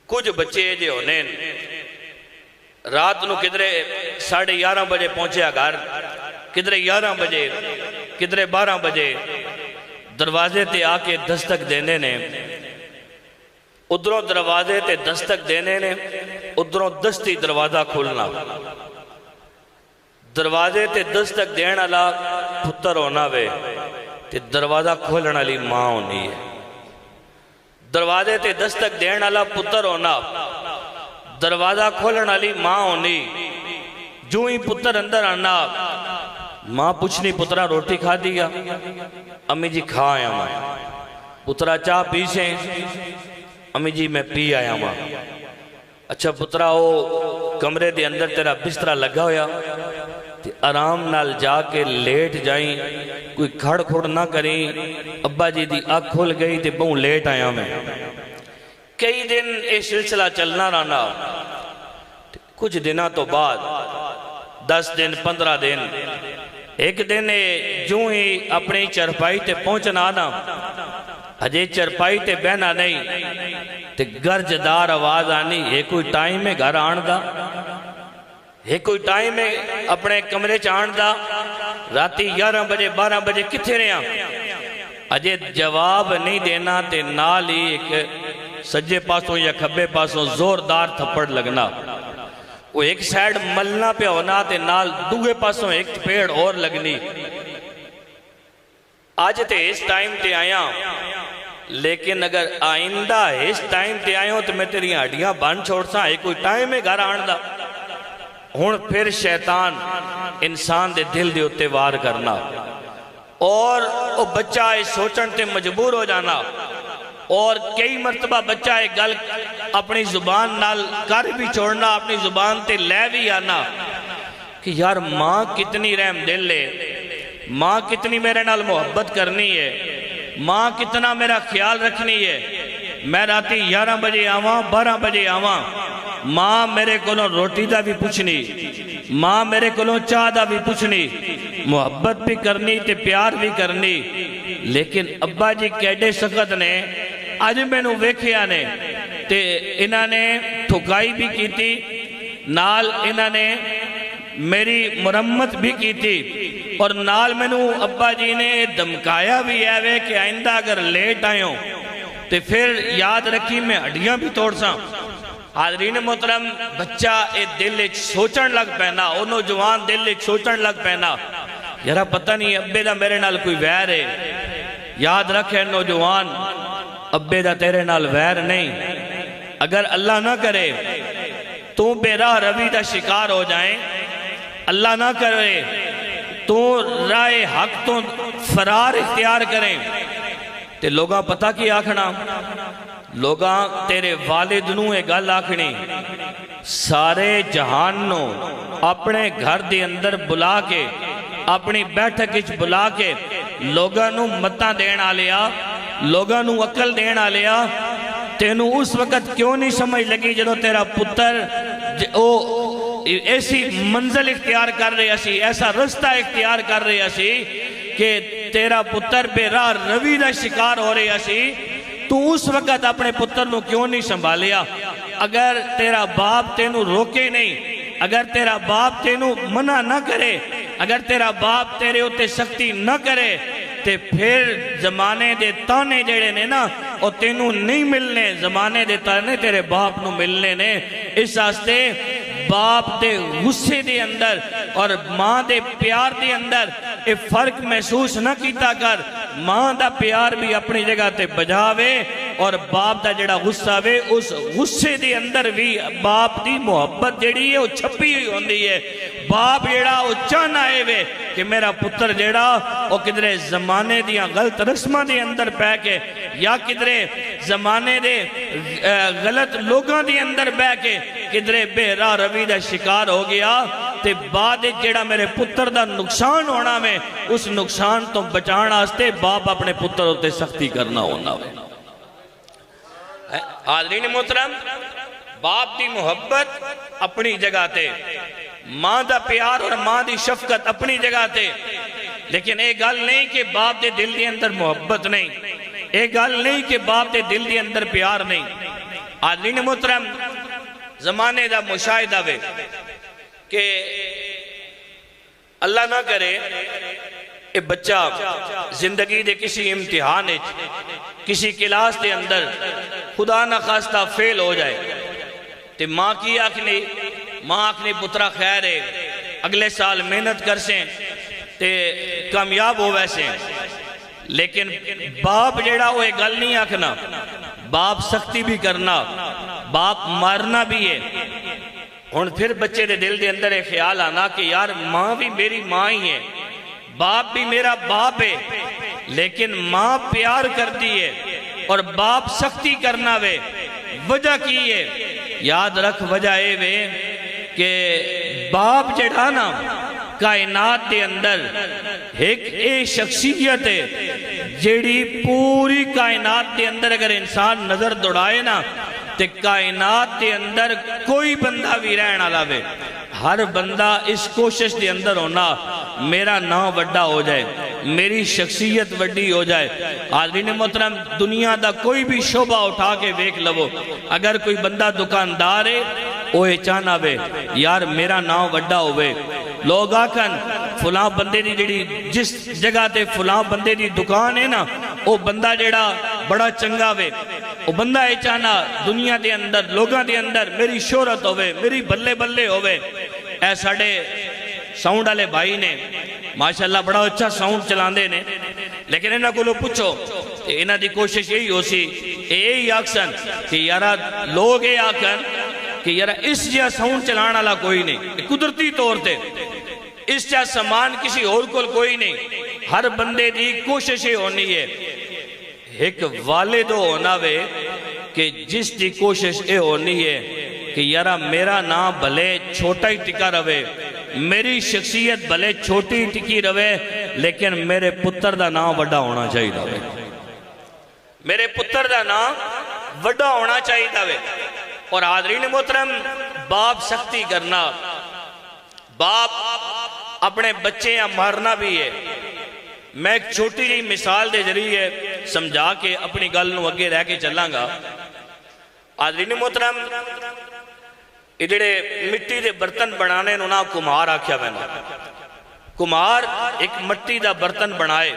کچھ بچے جے ہونے رات نو کدرے 11:30 بجے پہنچیا گھر، کدرے 11 بجے، کدرے 12 بجے دروازے تے آ کے دستک دینے نے، ادھروں دروازے تے دستک دینے نے، ادھروں دستی دروازہ کھولنا، دروازے تے دستک دین والا پتر ہونا وے تے دروازہ کھولن والی ماں ہونی ہے۔ دروازے تے دستک دین والا پتر ہونا، دروازہ کھولن والی ماں ہونی۔ جو ہی پتر اندر آنا، ماں پوچھنی پترا روٹی کھا دیا؟ امی جی کھا آیا ماں۔ پترا چاہ پیسیں؟ امی جی میں پی آیا ماں۔ اچھا پترا وہ کمرے دے اندر تیرا بسترا لگا ہویا تے آرام نال جا کے لیٹ جائیں، کوئی کھڑ کھڑ نہ کریں۔ ابا جی دی آنکھ کھل گئی تے بہوں لیٹ آیا میں۔ کئی دن یہ سلسلہ چلنا رہنا، کچھ دنوں تو بعد 10 دن 15 دن ایک دن جو ہی اپنی چرپائی تے پہنچنا نا، ہجے چرپائی تے بہنا نہیں تے گرجدار آواز آنی، یہ کوئی ٹائم ہے گھر آن دا؟ یہ کوئی ٹائم ہے اپنے کمرے چاند دا؟ راتی 11 بجے 12 بجے کتھے رہا؟ اجے جواب نہیں دینا تے نال ہی ایک سجے پاسوں یا کھبے پاسوں زوردار تھپڑ لگنا۔ وہ ایک سائیڈ ملنا پہ ہونا تے نال دوگے پاسوں ایک پیڑ اور لگنی۔ آج تے اس ٹائم تے آیا، لیکن اگر آئندہ اس ٹائم تے آیا ہوں تو میں تیری ہڈیاں بان چھوڑ سا، ایک کوئی ٹائم ہے گھر آن دا۔ ہون پھر شیطان انسان دے دل دے اتے وار کرنا، اور وہ بچہ سوچن تے مجبور ہو جانا، اور کئی مرتبہ بچہ ایک گل اپنی زبان نال کر بھی چھوڑنا، اپنی زبان تے لے بھی آنا کہ یار ماں کتنی رحم دل ہے، ماں کتنی میرے نال محبت کرنی ہے، ماں کتنا میرا خیال رکھنی ہے۔ میں راتی 11 بجے آواں 12 بجے آواں، ماں میرے کولوں روٹی دا بھی پوچھنی، ماں میرے کولوں چاہ دا بھی پوچھنی، محبت بھی کرنی تے پیار بھی کرنی۔ لیکن ابا جی کیڈے سخت نے، آج میں نو ویکھیا نے تے انہاں نے ٹھکائی بھی کی تھی، نال انہاں نے میری مرمت بھی کی تھی، اور نال میں نو ابا جی نے دمکایا بھی ہے کہ آئندہ اگر لیٹ آئے ہوں تے پھر یاد رکھی میں ہڈیاں بھی توڑ ساں۔ حاضرین محترم، بچہ دل ایک سوچن لگ پینا، او نوجوان دل ایک سوچن لگ پینا، یارا پتہ نہیں ابے دا میرے نال کوئی ویر ہے۔ یاد رکھے نوجوان، ابے دا تیرے نال ویر نہیں، اگر اللہ نہ کرے تو بے راہ روی دا شکار ہو جائیں، اللہ نہ کرے تو راہ حق تو فرار اختیار کریں تے لوگاں پتہ کی آکھنا، لوگاں تیرے والد نو ایک گل آکھنی، سارے جہان نو اپنے گھر دے اندر بلا کے، اپنی بیٹھک اچ بلا کے لوگاں نو متاں دینا لیا، لوگاں نو عقل دینا لیا، تینو اس وقت کیوں نہیں سمجھ لگی جدو تیرا پتر ایسی منزل اختیار کر رہے اسی، ایسا رستہ اختیار کر رہے اسی کہ تیرا پتر بے راہ روی دا شکار ہو رہے اسی، تو اس وقت اپنے پتر نو کیوں نہیں سنبھالیا؟ اگر تیرا باپ تینو روکے نہیں، اگر تیرا باپ تینو منع نہ کرے، اگر تیرا باپ تیرے ہوتے سختی نہ کرے، تے پھر زمانے دے تانے جڑے نے نا اور تینو نہیں ملنے، زمانے دے تانے تیرے باپ نو ملنے نے۔ اس واسطے باپ دے غصے دے اندر اور ماں دے پیار دے اندر اے فرق محسوس نہ کیتا کر، ماں دا پیار بھی اپنی جگہ تے بجاوے اور باپ دا جڑا غصہ وے اس غصے دے اندر بھی باپ دی محبت جڑی ہے وہ چھپی ہوئی ہوندی ہے۔ باپ جڑا وہ چاہنا ہے وے کہ میرا پتر جڑا وہ کدرے زمانے دیاں غلط رسمہ دے اندر پہ کے یا کدرے زمانے دے غلط لوگاں دے اندر بہ کے کدرے بے راہ روی دا شکار ہو گیا تے بعد جڑا میرے پتر دا نقصان ہونا میں اس نقصان تو بچان آستے باپ اپنے پتر ہوتے سختی کرنا ہونا میں۔ حاضرین محترم، باپ دی محبت اپنی جگہ تے، ماں دا پیار اور ماں دی شفقت اپنی جگہ تے، لیکن ایک گل نہیں کہ باپ دے دل دے اندر محبت نہیں۔ ایک گل نہیں کہ باپ دے دل دے اندر پیار نہیں. حاضرین محترم زمانے دا مشاہدہ وے کہ اللہ نہ کرے اے بچہ زندگی دے کسی امتحان کسی کلاس دے اندر خدا نہ خواستہ فیل ہو جائے تے ماں کی آنکھنے پترہ خیر ہے اگلے سال محنت کر سیں تے کامیاب ہو ویسے. لیکن باپ جیڑا وہ ایک گل نہیں آکھنا, باپ سختی بھی کرنا, باپ مارنا بھی ہے. اور پھر بچے دے دل دے اندر ایک خیال آنا کہ یار ماں بھی میری ماں ہی ہے, باپ بھی میرا باپ ہے, لیکن ماں پیار کرتی ہے اور باپ سختی کرنا وے. وجہ کی ہے؟ یاد رکھ وجہ اے وے کہ باپ جڑا نا کائنات دے اندر ایک اے شخصیت ہے جیڑی پوری کائنات دے اندر اگر انسان نظر دوڑائے نا تے کائنات دے اندر کوئی بندہ بھی رہنا لاوے, ہر بندہ اس کوشش دے اندر ہونا میرا نام وڈا ہو جائے, میری شخصیت وڈی ہو جائے. حاضرین محترم دنیا دا کوئی بھی شعبہ اٹھا کے دیکھ لو, اگر کوئی بندہ دکاندار ہے وہ چاہنا وے یار میرا نام وڈا ہوئے. لوگ آکھن فلاں بندے دی جڑی جس جگہ تے فلاں بندے دی دکان ہے نا وہ بندہ جڑا بڑا چنگا وے, وہ بندہ یہ چاہنا دنیا دے اندر لوگاں دے اندر میری شہرت ہوئے, میری بلے بلے ہوئے. اے ساڑھے ساؤنڈ والے بھائی نے ماشاءاللہ بڑا اچھا ساؤنڈ چلاندے نے, لیکن انہاں کو لو پوچھو انہاں دی کوشش یہی ہو سی یہی آکسن کہ یارا لوگ یہ آکھن کہ یارا اس جہاں ساؤنڈ چلانا لا کوئی نہیں, قدرتی طور تے اس جہاں سامان کسی اور کول کوئی نہیں. ہر بندے دی کوشش یہ ہونی ہے ایک والد ہونا وے کہ جس دی کوشش یہ ہونی ہے کہ یارا میرا نام بھلے چھوٹا ہی ٹکا روے, میری شخصیت بھلے چھوٹی ٹکی روے, لیکن میرے پتر دا نام وڈا ہونا چاہیے دا, میرے پتر دا نام وڈا ہونا چاہیے دا. اور حاضرین محترم باپ سختی کرنا, باپ اپنے بچے یا مارنا بھی ہے. میں ایک چھوٹی جی مثال دے ذریعے سمجھا کے اپنی گل نو اگے رہ کے چلاں گا. حاضرین محترم ادھڑے مٹی دے برتن بنانے نو نا کمہار آکھیا بنا. کمہار ایک مٹی دا برتن بنائے,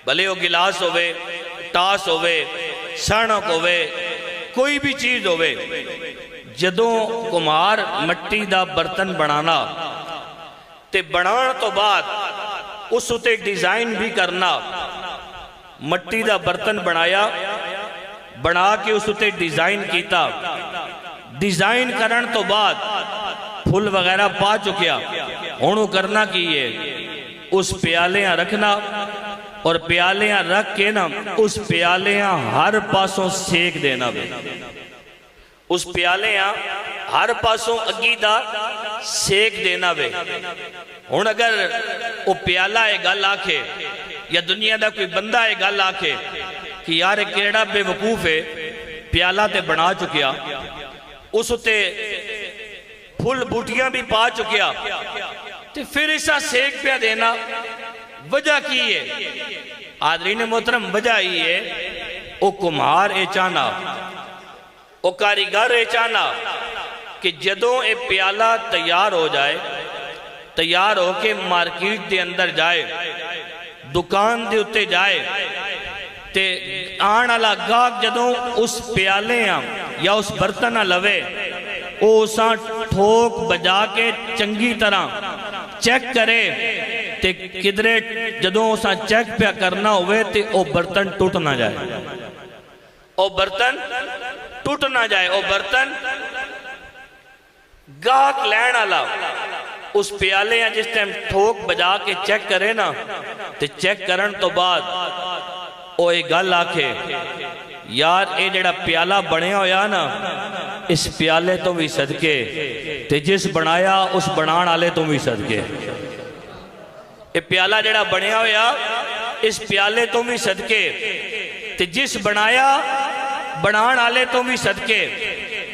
بھلے وہ گلاس ہوئے, ٹاس ہوئے, سرنک ہوئے, کوئی بھی چیز ہوئے. جدوں کمہار مٹی دا برتن بنانا تے بنان تو بعد اس اتے ڈیزائن بھی کرنا, مٹی دا برتن بنایا, بنا کے اس اتے ڈیزائن کیتا, ڈیزائن کرن تو بعد پھول وغیرہ پا چکیا. ہونو کرنا کیے اس پیالیاں رکھنا اور پیالیاں رکھ کے نا اس پیالیاں ہر پاسوں سیک دینا بھی, اس پیالیاں ہر پاسوں اگیدہ سیک دینا بھی. ہون اگر وہ پیالہ ایک گل آکھے یا دنیا دا کوئی بندہ ایک گل آکھے کہ یار ایک کیڑا بے وقوف ہے پیالہ تے بنا چکیا, اس تے پھول بوٹیاں بھی پا چکیا, تے پھر اسا سیک پہ دینا وجہ کی ہے؟ حاضرین محترم وجہ ہی ہے او کمہار اے چانا, او کاریگر اے چانا کہ جدوں اے پیالہ تیار ہو جائے, تیار ہو کے مارکیٹ دے اندر جائے, دکان دے اتے جائے, تے آن علا گاگ جدوں اس پیالے یا اس برتنہ لوے او اساں ٹھوک بجا کے چنگی طرح چیک کرے تے کدرے جدوں اساں چیک پہ کرنا ہوئے تے او برتن ٹوٹ نہ جائے, او برتن ٹوٹ نہ جائے, او برتن گاگ لین علا اس پیالے ہیں جس ٹائم ٹھوک بجا کے چیک کرے نا تے چیک کرن تو بعد او ایک گل آکھے یار اے جڑا پیالہ بنیا ہویا نا اس پیالے تو بھی صدقے تے جس بنایا اس بنان آلے تو بھی صدقے, اے پیالہ جڑا بنیا ہویا اس پیالے تو بھی صدقے تے جس بنایا بنان آلے تو بھی صدقے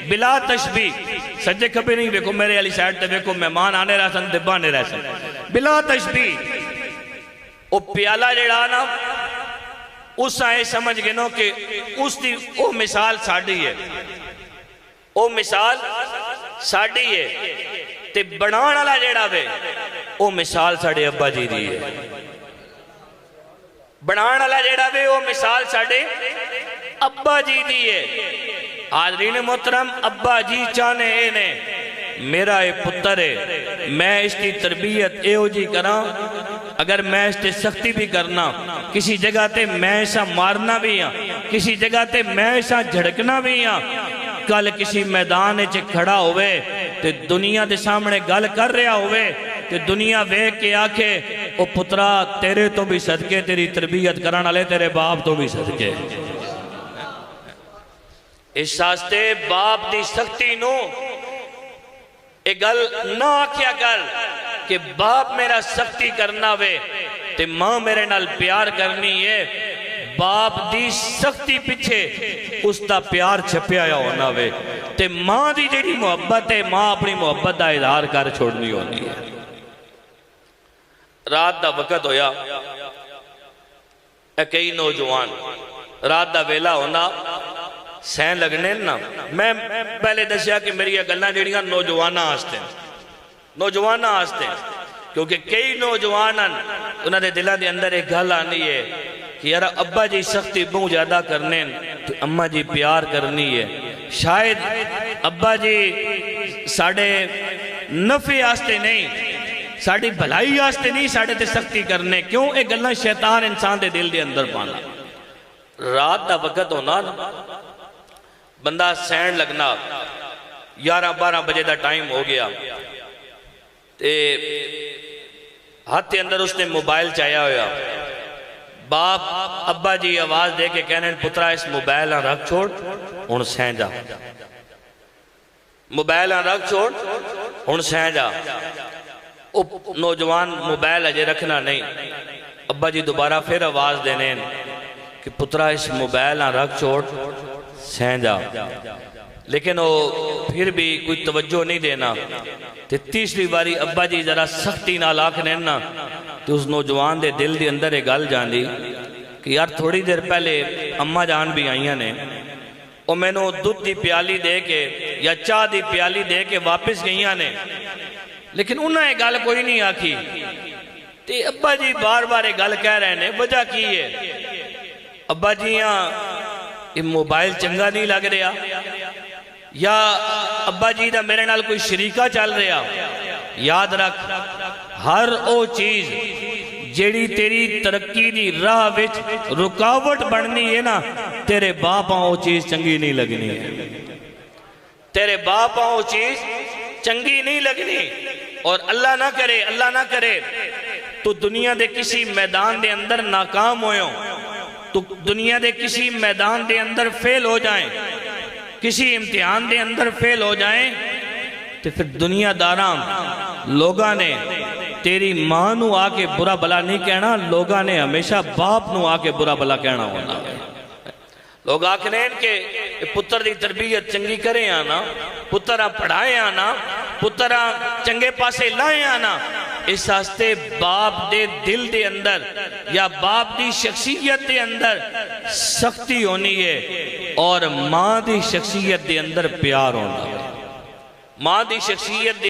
بلا تشبیح. سجے کبھی نہیں دیکھو میرے علی سائٹ تے دیکھو مہمان آنے رہ سن دبانے رہ سن بلا تشبیح. او پیالہ جڑا نا اس آئے سمجھ گئے نو کہ اس دی او مثال ساڑی ہے، او مثال ساڑی ہے، تے بنان والا جیڑا وے او مثال ساڑے ابا جی دی ہے، بنان والا جیڑا وے او مثال ساڑے ابا جی دی ہے۔ حاضرین محترم، ابا جی چاہنے اے نے میرا اے پتر ہے، میں اس کی تربیت اے ہو جی کراں، اگر میں اس تے سختی بھی کرنا، کسی جگہ تے میں ایسا مارنا بھی ہاں، کسی جگہ تے میں ایسا جھڑکنا بھی ہاں، کل کسی میدان چے کھڑا ہوئے تے دنیا دے سامنے گل کر رہا ہوئے تے دنیا ویک کے آکھے او پترا تیرے تو بھی صدقے، تیری تربیت کرنا لے تیرے باپ تو بھی صدقے۔ اس ساستے باپ دی سختی نو ایک گل نہ آکھیا کر کہ باپ میرا سختی کرنا وے تے ماں میرے نال پیار کرنی ہے، باپ دی سختی پچھے اس دا پیار چھپیا یا ہونا وے تے ماں دی جیڑی محبت ہے، ماں اپنی محبت دا اظہار کر چھوڑنی ہونی ہے۔ رات دا وقت ہویا، کئی نوجوان رات دا ویلا ہونا سین لگنے نا، میں پہلے دسیا کہ میری گلنا جیڑیاں نوجوانہ آستے ہیں، نوجوانہ آستے ہیں، کیونکہ کئی نوجوان انہوں نے دلہ دے اندر ایک گل آنی ہے کہ یار ابا جی سختی بہت زیادہ کرنے تو اماں جی پیار کرنی ہے، شاید ابا جی ساڑھے نفع آستے نہیں، ساڑھی بھلائی آستے نہیں، ساڑھے تے سختی کرنے، کیوں ایک گلنا شیطان انسان دے دل دے اندر پانا۔ رات دا وقت ہونا بندہ سین لگنا، 11-12 بجے دا ٹائم ہو گیا تے ہاتھ کے اندر اس نے موبائل چاہیا ہویا، باپ ابا جی آواز دے کے کہنے پترا اس موبائل آن رکھ چھوڑ ان سین جا، موبائل آن رکھ چھوڑ ان سین جا۔ نوجوان موبائل اجے رکھنا نہیں، ابا جی دوبارہ پھر آواز دینے کہ پترا اس موبائل آن رکھ چھوڑ سین جا، لیکن وہ پھر بھی کوئی توجہ نہیں دینا۔ تیسری باری ابا جی ذرا سختی نہ لاکھنے نا تو اس نوجوان دے دل دے اندر ایک گل جان دی کہ یار تھوڑی دیر پہلے اماں جان بھی آئیاں نے، وہ میں نے دودھ دی پیالی دے کے یا چاہ دی پیالی دے کے واپس گئیاں نے، لیکن انہاں ایک گل کوئی نہیں آکھی۔ تے ابا جی بار بار ایک گل کہہ رہے ہیں، وجہ کی ہے؟ ابا جی یہ موبائل چنگا نہیں لگ رہا، یا ابا جی دا میرے نال کوئی شریکہ چل رہا۔ یاد رکھ، ہر او چیز جیڑی تیری ترقی دی راہ وچ رکاوٹ بڑھنی ہے نا، تیرے باپاں او چیز چنگی نہیں لگنی ہے، تیرے باپاں او چیز چنگی نہیں لگنی۔ اور اللہ نہ کرے تو دنیا دے کسی میدان دے اندر ناکام ہوئیں، تو دنیا دے کسی میدان دے اندر فیل ہو جائیں، کسی امتحان دے اندر فیل ہو جائیں، تو پھر دنیا داران لوگاں نے تیری ماں نو آکے برا بلا نہیں کہنا، لوگاں نے ہمیشہ باپ نو آکے برا بلا کہنا ہونا ہے۔ لوگ آکھنے کہ پتر دی تربیت چنگی کریں آنا، پترہ پڑھائیں آنا، پترہ چنگے پاسے لائیں آنا، اس ہستے باپ دے دل دے اندر یا باپ دی شخصیت دے اندر سختی ہونی ہے، اور ماں دی شخصیت دے اندر پیار ہونا ہے۔ ماں دی شخصیت